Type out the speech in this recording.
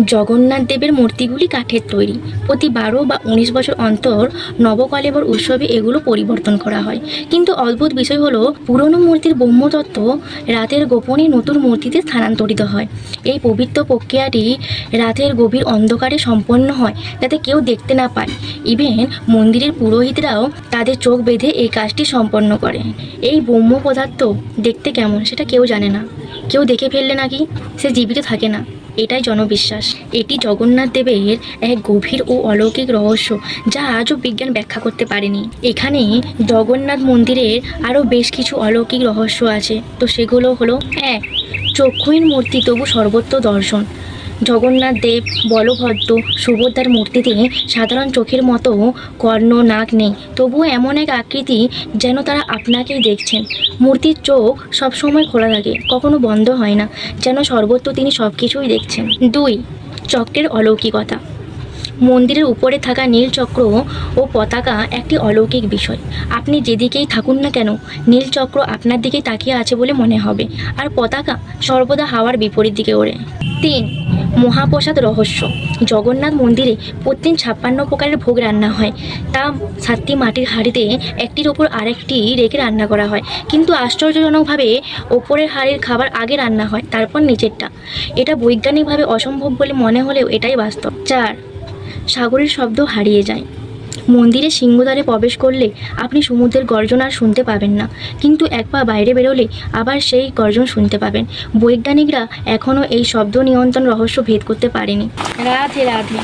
জগন্নাথ দেবের মূর্তিগুলি কাঠের তৈরি। প্রতি 12 বা 19 বছর অন্তর নবকলেবর উৎসবে এগুলো পরিবর্তন করা হয়। কিন্তু অদ্ভুত বিষয় হলো, পুরনো মূর্তির ব্রহ্মতত্ত্ব রাতের গোপনে নতুন মূর্তিতে স্থানান্তরিত হয়। এই পবিত্র প্রক্রিয়াটি রাতের গভীর অন্ধকারে সম্পন্ন হয়, যাতে কেউ দেখতে না পায়। ইভেন মন্দিরের পুরোহিতরাও তাদের চোখ বেঁধে এই কাজটি সম্পন্ন করে। এই ব্রহ্ম পদার্থ দেখতে কেমন সেটা কেউ জানে না। কেউ দেখে ফেললে নাকি সে জীবিত থাকে না, এটাই জনবিশ্বাস। এটি জগন্নাথ দেবের এক গভীর ও অলৌকিক রহস্য, যা আজও বিজ্ঞান ব্যাখ্যা করতে পারেনি। এখানে জগন্নাথ মন্দিরের আরও বেশ কিছু অলৌকিক রহস্য আছে। তো সেগুলো হলো: 1. চক্ষুহীন মূর্তি তবু সর্বত্র দর্শন। জগন্নাথ দেব, বলভদ্র, সুভদ্রার মূর্তিতে সাধারণ চোখের মতো কর্ণ, নাক নেই, তবুও এমন এক আকৃতি যেন তারা আপনাকেই দেখছেন। মূর্তির চোখ সবসময় খোলা থাকে, কখনো বন্ধ হয় না, যেন সর্বত্র তিনি সব কিছুই দেখছেন। 2. চক্রের অলৌকিকতা। মন্দিরের উপরে থাকা নীল চক্র ও পতাকা একটি অলৌকিক বিষয়। আপনি যেদিকেই থাকুন না কেন, নীল চক্র আপনার দিকেই তাকিয়ে আছে বলে মনে হবে, আর পতাকা সর্বদা হাওয়ার বিপরীত দিকে ওড়ে। 3. মহাপ্রসাদ রহস্য। জগন্নাথ মন্দিরে প্রতিদিন 56 প্রকারের ভোগ রান্না হয়। তা 7টি মাটির হাঁড়িতে একটির ওপর আরেকটি রেখে রান্না করা হয়। কিন্তু আশ্চর্যজনকভাবে ওপরের হাঁড়ির খাবার আগে রান্না হয়, তারপর নিচেরটা। এটা বৈজ্ঞানিকভাবে অসম্ভব বলে মনে হলেও এটাই বাস্তব। 4. সাগরের শব্দ হারিয়ে যায়। মন্দিরে সিংহদ্বারে প্রবেশ করলে আপনি সমুদ্রের গর্জন আর শুনতে পাবেন না, কিন্তু এক পা বাইরে বেরোলে আবার সেই গর্জন শুনতে পাবেন। বৈজ্ঞানিকরা এখনও এই শব্দ নিয়ন্ত্রণ রহস্য ভেদ করতে পারেনি। রাধে রাধে।